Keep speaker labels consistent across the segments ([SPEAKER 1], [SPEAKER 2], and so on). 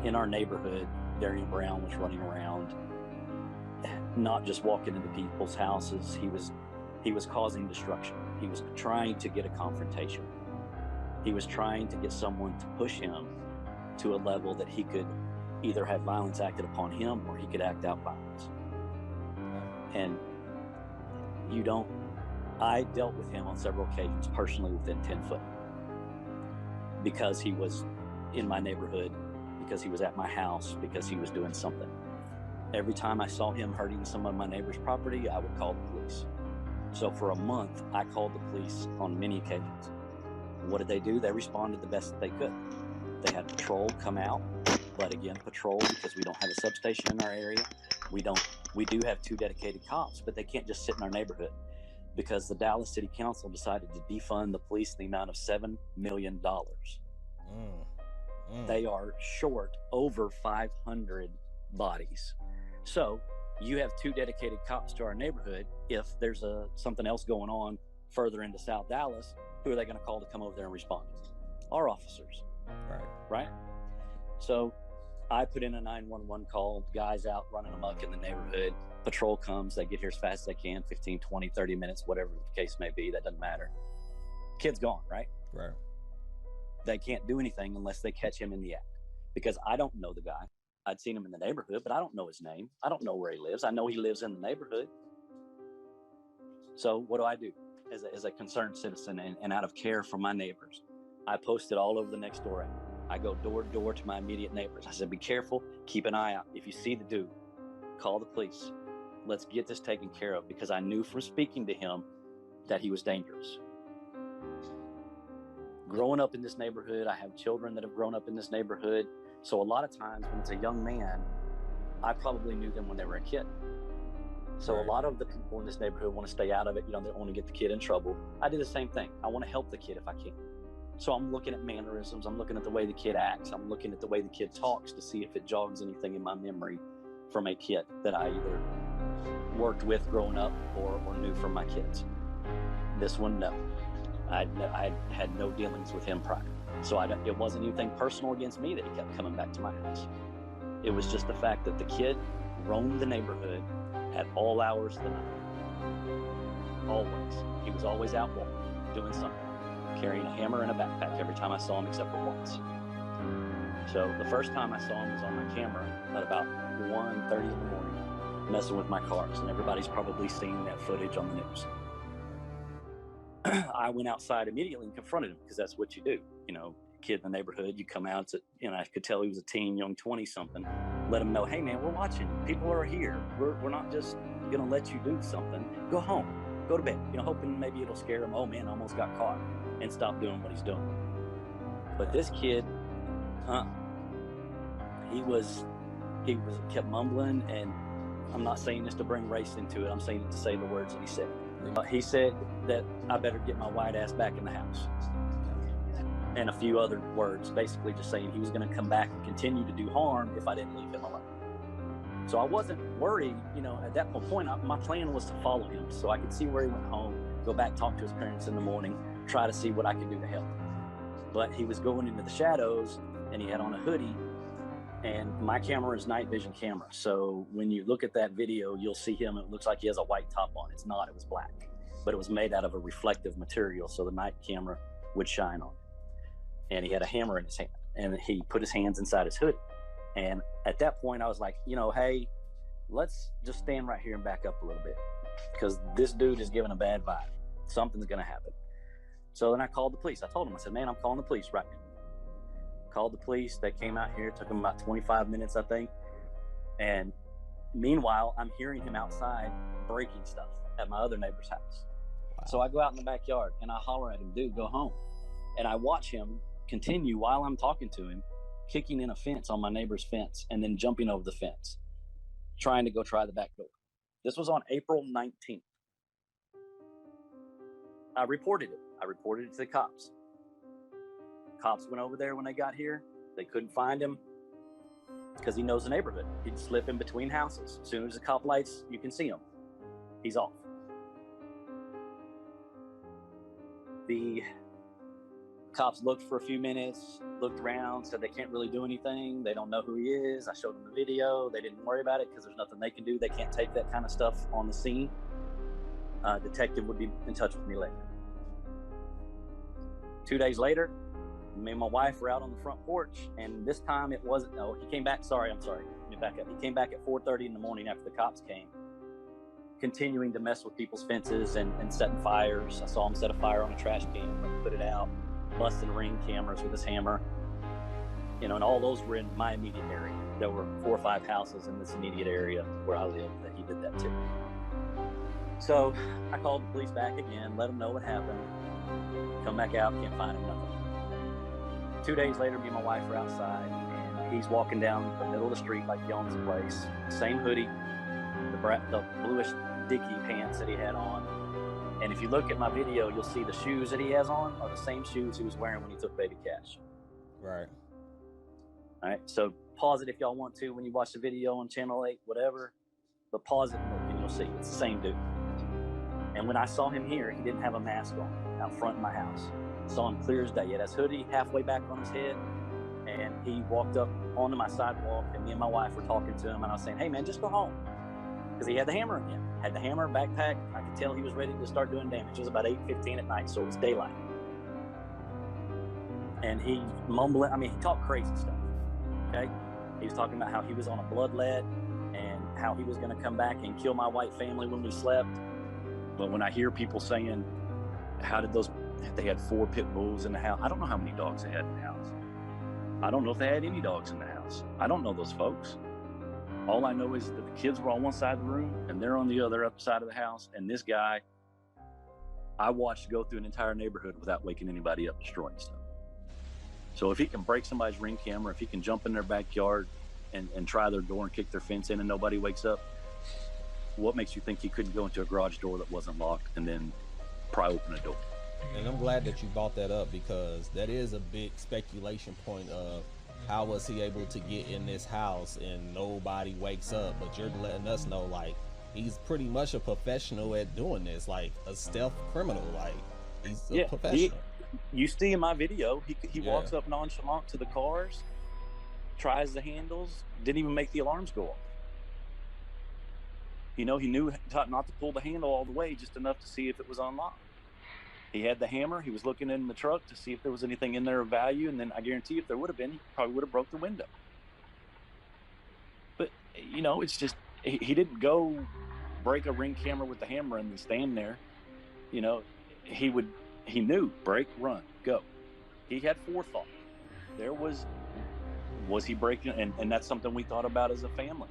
[SPEAKER 1] in our neighborhood, Darian Brown was running around, not just walking into people's houses. He was causing destruction. He was trying to get a confrontation. He was trying to get someone to push him to a level that he could either have violence acted upon him or he could act out violence. And I dealt with him on several occasions personally within 10 foot, because he was in my neighborhood, because he was at my house, because he was doing something. Every time I saw him hurting some of my neighbor's property, I would call the police. So for a month, I called the police on many occasions. What did they do? They responded the best that they could. They had patrol come out, but again, patrol, because we don't have a substation in our area. We do have 2 dedicated cops, but they can't just sit in our neighborhood, because the Dallas City Council decided to defund the police in the amount of $7 million. They are short over 500 bodies. So you have 2 dedicated cops to our neighborhood. If there's something else going on further into South Dallas, who are they going to call to come over there and respond? Our officers. Right? So I put in a 911 call, guys out running amok in the neighborhood. Patrol comes, they get here as fast as they can, 15, 20, 30 minutes, whatever the case may be, that doesn't matter. Kid's gone, right?
[SPEAKER 2] Right.
[SPEAKER 1] They can't do anything unless they catch him in the act, because I don't know the guy. I'd seen him in the neighborhood, but I don't know his name. I don't know where he lives. I know he lives in the neighborhood. So what do I do as a concerned citizen and out of care for my neighbors? I posted all over the next door. I go door to door to my immediate neighbors. I said, be careful, keep an eye out. If you see the dude, call the police. Let's get this taken care of, because I knew from speaking to him that he was dangerous. Growing up in this neighborhood, I have children that have grown up in this neighborhood. So a lot of times when it's a young man, I probably knew them when they were a kid. So a lot of the people in this neighborhood want to stay out of it. They don't want to get the kid in trouble. I do the same thing. I want to help the kid if I can. So I'm looking at mannerisms. I'm looking at the way the kid acts. I'm looking at the way the kid talks to see if it jogs anything in my memory from a kid that I either worked with growing up or knew from my kids. This one, no. I had no dealings with him prior. So it wasn't anything personal against me that he kept coming back to my house. It was just the fact that the kid roamed the neighborhood at all hours of the night. Always. He was always out walking, doing something, carrying a hammer and a backpack every time I saw him, except for once. So the first time I saw him was on my camera at about 1:30 in the morning, messing with my cars, and everybody's probably seen that footage on the news. I went outside immediately and confronted him, because that's what you do. Kid in the neighborhood, you come out, I could tell he was a teen, young 20-something. Let him know, hey man, we're watching. People are here. We're not just gonna let you do something. Go home, go to bed. Hoping maybe it'll scare him. Oh man, almost got caught, and stop doing what he's doing. But this kid, he kept mumbling, and I'm not saying this to bring race into it. I'm saying it to say the words that he said. He said that I better get my white ass back in the house, and a few other words, basically just saying he was going to come back and continue to do harm if I didn't leave him alone. So I wasn't worried, at that point, my plan was to follow him so I could see where he went home, go back, talk to his parents in the morning, try to see what I could do to help. But he was going into the shadows, and he had on a hoodie, and my camera is night vision camera. So when you look at that video, you'll see him. It looks like he has a white top on. It's not, it was black, but it was made out of a reflective material, so the night camera would shine on it. And he had a hammer in his hand, and he put his hands inside his hoodie. And at that point I was like, hey, let's just stand right here and back up a little bit, because this dude is giving a bad vibe. Something's going to happen. So then I called the police. I told him, I said, man, I'm calling the police right now. Called the police. They came out here. It took them about 25 minutes, I think. And meanwhile, I'm hearing him outside breaking stuff at my other neighbor's house. Wow. So I go out in the backyard and I holler at him, dude, go home. And I watch him continue while I'm talking to him, kicking in a fence on my neighbor's fence, and then jumping over the fence, trying to go try the back door. This was on April 19th. I reported it. I reported it to the cops. Cops went over there when they got here. They couldn't find him because he knows the neighborhood. He'd slip in between houses. As soon as the cop lights, you can see him. He's off. Cops looked for a few minutes, looked around, said they can't really do anything. They don't know who he is. I showed them the video. They didn't worry about it because there's nothing they can do. They can't take that kind of stuff on the scene. Detective would be in touch with me later. 2 days later, me and my wife were out on the front porch, and this time it wasn't, no, he came back, I'm sorry, let me back up. He came back at 4:30 in the morning after the cops came, continuing to mess with people's fences and setting fires. I saw him set a fire on a trash can, put it out, busting Ring cameras with his hammer. You know, and all those were in my immediate area. There were 4 or 5 houses in this immediate area where I live that he did that to. So I called the police back again, let them know what happened. Come back out, can't find him, nothing. 2 days later, me and my wife are outside, and he's walking down the middle of the street like he owns the place. Same hoodie, the bluish Dickie pants that he had on. And if you look at my video, you'll see the shoes that he has on are the same shoes he was wearing when he took baby Cash.
[SPEAKER 2] Right.
[SPEAKER 1] All right. So pause it if y'all want to when you watch the video on Channel 8, whatever. But pause it and look, and you'll see it's the same dude. And when I saw him here, he didn't have a mask on out front of my house. Saw him clear as day. He had his hoodie halfway back on his head, and he walked up onto my sidewalk, and me and my wife were talking to him, and I was saying, hey man, just go home. Because he had the hammer again. Had the hammer, backpack. I could tell he was ready to start doing damage. It was about 8:15 at night, so it was daylight. And he mumbling, I mean, he talked crazy stuff, okay? He was talking about how he was on a bloodlet and how he was gonna come back and kill my white family when we slept. But when I hear people saying, they had 4 pit bulls in the house. I don't know how many dogs they had in the house. I don't know if they had any dogs in the house. I don't know those folks. All I know is that the kids were on one side of the room and they're on the other side of the house. And this guy, I watched go through an entire neighborhood without waking anybody up, destroying stuff. So if he can break somebody's Ring camera, if he can jump in their backyard and try their door and kick their fence in and nobody wakes up, what makes you think he couldn't go into a garage door that wasn't locked and then pry open a door?
[SPEAKER 2] And I'm glad that you brought that up, because that is a big speculation point of how was he able to get in this house and nobody wakes up. But you're letting us know, like, he's pretty much a professional at doing this, like a stealth criminal. Like, he's a professional.
[SPEAKER 1] You see in my video, he walks up nonchalant to the cars, tries the handles, didn't even make the alarms go off. You know, he knew not to pull the handle all the way, just enough to see if it was unlocked. He had the hammer. He was looking in the truck to see if there was anything in there of value. And then I guarantee if there would have been, he probably would have broke the window. But, you know, it's just, he didn't go break a Ring camera with the hammer and then stand there. You know, he knew, break, run, go. He had forethought. There was he breaking? And that's something we thought about as a family.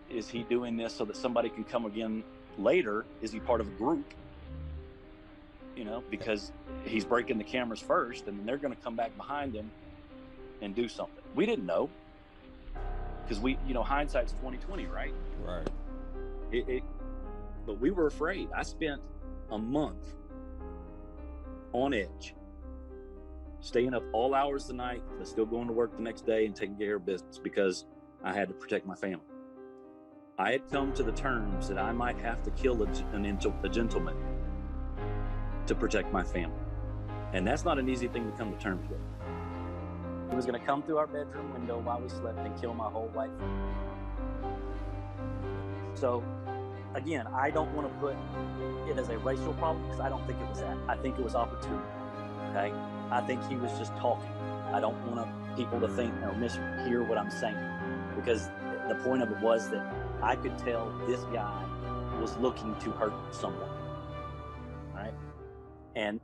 [SPEAKER 1] Is he doing this so that somebody can come again later? Is he part of a group? You know, because he's breaking the cameras first, and then they're going to come back behind him and do something. We didn't know, because hindsight's 20/20, right?
[SPEAKER 2] Right.
[SPEAKER 1] But we were afraid. I spent a month on edge, staying up all hours of the night, but still going to work the next day and taking care of business because I had to protect my family. I had come to the terms that I might have to kill a gentleman to protect my family. And that's not an easy thing to come to terms with. He was going to come through our bedroom window while we slept and kill my whole white family. So, again, I don't want to put it as a racial problem, because I don't think it was that. I think it was opportunity, okay? I think he was just talking. I don't want people to think or mishear what I'm saying, because the point of it was that I could tell this guy was looking to hurt someone. And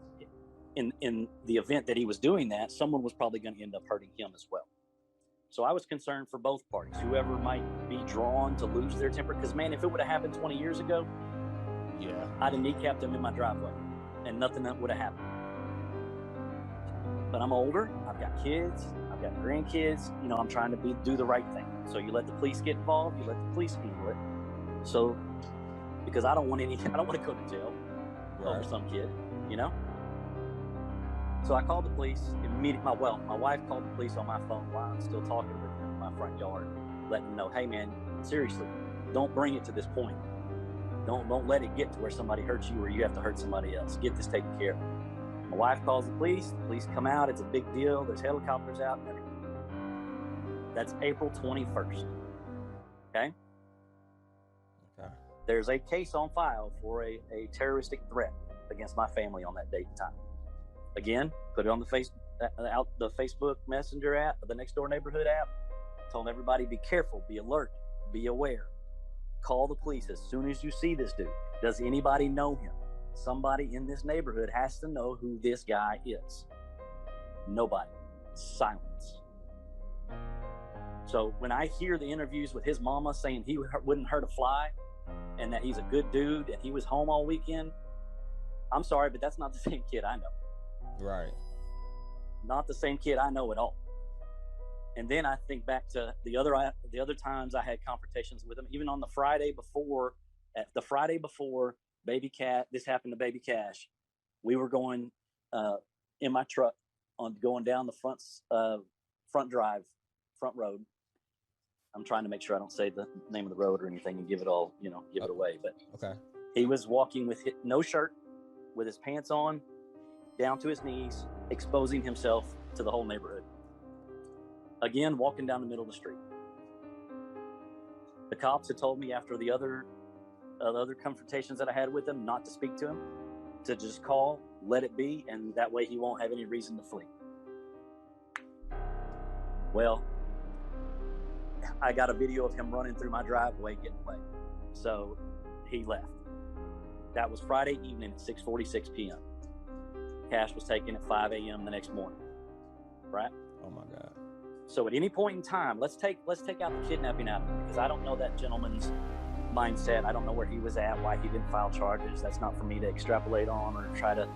[SPEAKER 1] in the event that he was doing that, someone was probably going to end up hurting him as well. So I was concerned for both parties, whoever might be drawn to lose their temper. Because, man, if it would have happened 20 years ago, I'd have kneecapped him in my driveway and nothing that would have happened. But I'm older. I've got kids. I've got grandkids. You know, I'm trying to do the right thing. So you let the police get involved. You let the police handle it. So, because I don't want to go to jail over some kid. You know? So I called the police immediately. My wife called the police on my phone while I'm still talking with them in my front yard, letting them know, hey man, seriously, don't bring it to this point. Don't let it get to where somebody hurts you or you have to hurt somebody else. Get this taken care of. My wife calls the police come out, it's a big deal, there's helicopters out and everything. That's April 21st. Okay? There's a case on file for a terroristic threat against my family on that date and time. Again, put it on the Facebook Messenger app, the Next Door Neighborhood app. Told everybody, be careful, be alert, be aware. Call the police as soon as you see this dude. Does anybody know him? Somebody in this neighborhood has to know who this guy is. Nobody. Silence. So when I hear the interviews with his mama saying he wouldn't hurt a fly and that he's a good dude and he was home all weekend, I'm sorry, but that's not the same kid I know.
[SPEAKER 2] Right.
[SPEAKER 1] Not the same kid I know at all. And then I think back to the other times I had confrontations with him, even on the Friday before Baby Cat, this happened to Baby Cash. We were going in my truck going down the front road. I'm trying to make sure I don't say the name of the road or anything and give it away. But
[SPEAKER 2] okay.
[SPEAKER 1] He was walking with no shirt, with his pants on, down to his knees, exposing himself to the whole neighborhood. Again, walking down the middle of the street. The cops had told me after the other confrontations that I had with him not to speak to him, to just call, let it be, and that way he won't have any reason to flee. Well, I got a video of him running through my driveway getting away. So he left. That was Friday evening at 6:46 p.m. Cash was taken at 5 a.m. the next morning. Right?
[SPEAKER 2] Oh my God.
[SPEAKER 1] So at any point in time, let's take out the kidnapping out of it, because I don't know that gentleman's mindset. I don't know where he was at, why he didn't file charges. That's not for me to extrapolate on or try to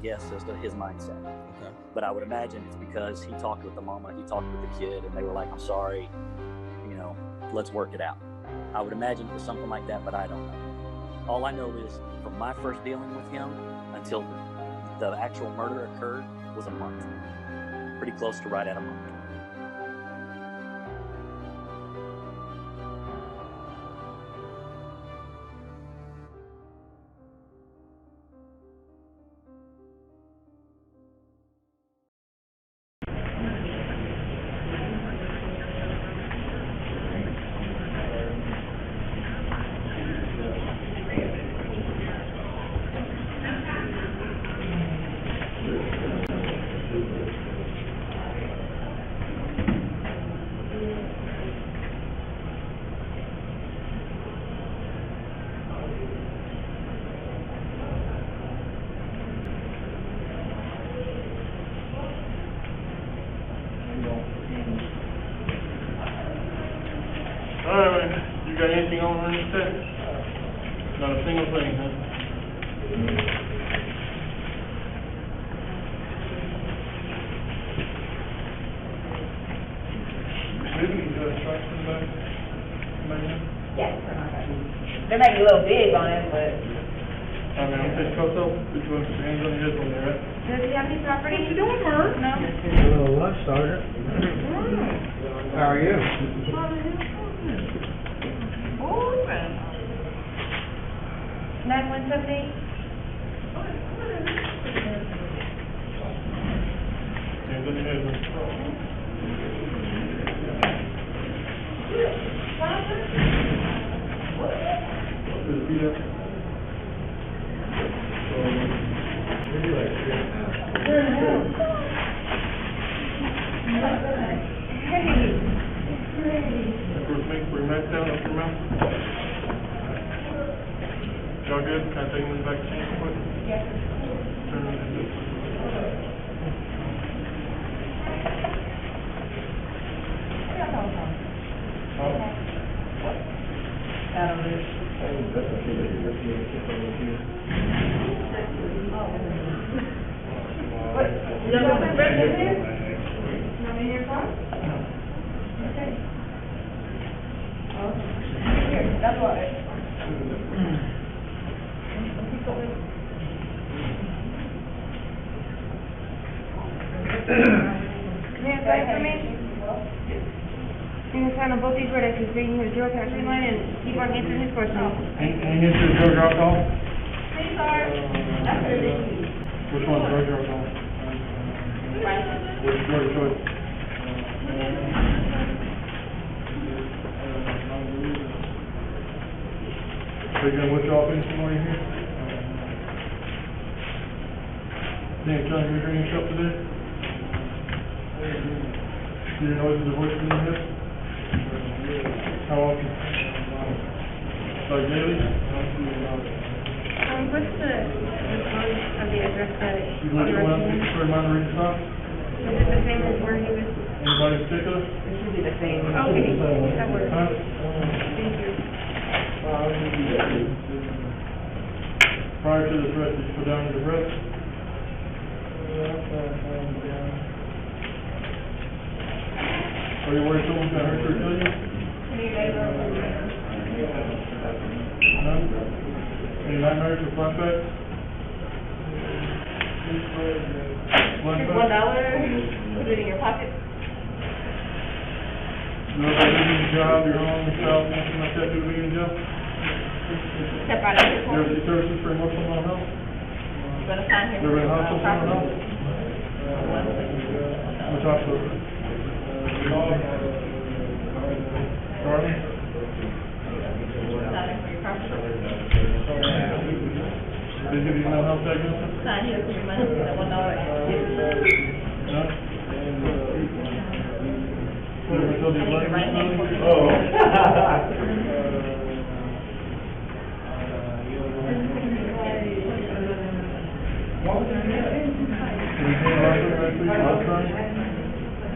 [SPEAKER 1] guess as to his mindset.
[SPEAKER 2] Okay.
[SPEAKER 1] But I would imagine it's because he talked with the mama, he talked with the kid, and they were like, I'm sorry, let's work it out. I would imagine it was something like that, but I don't know. All I know is from my first dealing with him until the actual murder occurred was a month. Pretty close to right at a month.
[SPEAKER 3] You got anything on her instead? Not a single thing, huh? Maybe you got a truck in the back?
[SPEAKER 4] Yes. They might be a little big on it, but...
[SPEAKER 3] I'm saying, Coso, put your hands on your hip on there, right?
[SPEAKER 4] Does he have any property? What you doing, Bert? No.
[SPEAKER 5] A little lunch starter. How are you?
[SPEAKER 4] 9178.
[SPEAKER 3] Hands on your head, man. Put his feet up. Bring your neck down, up your mouth. Y'all good? Can I take him in the back seat quick?
[SPEAKER 4] Yes.
[SPEAKER 3] Turn around and do it.
[SPEAKER 4] That's what it is.
[SPEAKER 6] You can sign on both these where he's reading his drug tax line and keep on answering his questions.
[SPEAKER 3] Any history of drug or alcohol?
[SPEAKER 4] Hey, sorry. That's really
[SPEAKER 3] Which one's drug yard on?
[SPEAKER 4] Right.
[SPEAKER 3] Which drug choice? So again, what y'all finishing while you're here? Dan, John, you hearing yourself today? Do you notice the voice in your head? How often? Like daily?
[SPEAKER 6] What's the code of the address that
[SPEAKER 3] You like to go out and for a minor read stop?
[SPEAKER 6] is it the same as where he was?
[SPEAKER 3] Anybody in particular?
[SPEAKER 4] It should be the same.
[SPEAKER 6] Okay, that works.
[SPEAKER 3] Huh?
[SPEAKER 6] Thank you.
[SPEAKER 3] Prior to this arrest, did you put down your breath? Are you worried someone's gonna hurt you or kill you? None? Any nightmares or flashbacks?
[SPEAKER 4] Here's
[SPEAKER 3] Flashbacks?
[SPEAKER 4] $1, put it in your pocket.
[SPEAKER 3] You know about leaving your job, your home, your spouse, anything like that, due to being in jail?
[SPEAKER 4] Step out of
[SPEAKER 3] You
[SPEAKER 4] your
[SPEAKER 3] ever
[SPEAKER 4] home.
[SPEAKER 3] see services for emotional mental health?
[SPEAKER 4] You're gonna sign here.
[SPEAKER 3] You ever in hospital for mental health? Which hospital? Charlie?
[SPEAKER 4] Sign here for your property.
[SPEAKER 3] Did they give you mental health diagnosis?
[SPEAKER 4] Sign here for your money, that $1.
[SPEAKER 3] No? You ever told your blood
[SPEAKER 4] Right hand.
[SPEAKER 3] facility? Anything wrong with that, please? Last time?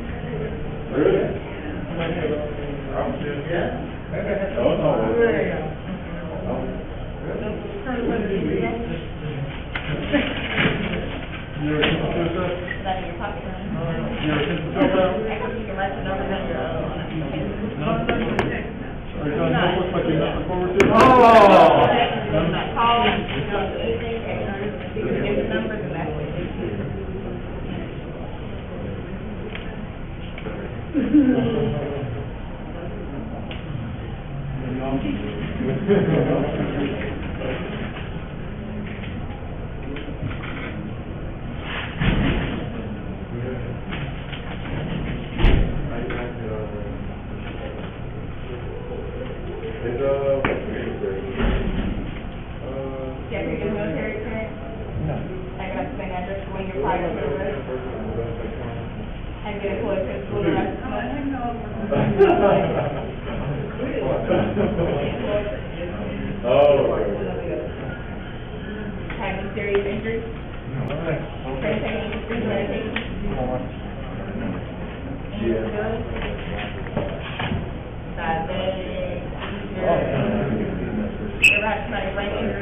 [SPEAKER 3] You ever seen the suicide?
[SPEAKER 4] Put that in your pocket.
[SPEAKER 3] You ever seen the suicide?
[SPEAKER 4] You can write the number down your,
[SPEAKER 3] No? Are you telling me looks like you're not forward to?
[SPEAKER 4] Call me, you know, anything, you can give the numbers and that's what it is. Yeah, for your military experience? No. I got the same address for when you're prior to the arrest? And get a code to school the rest of the month? Having serious injuries? Taking any medication? Any disabilities? Diabetic, ever had somebody break in your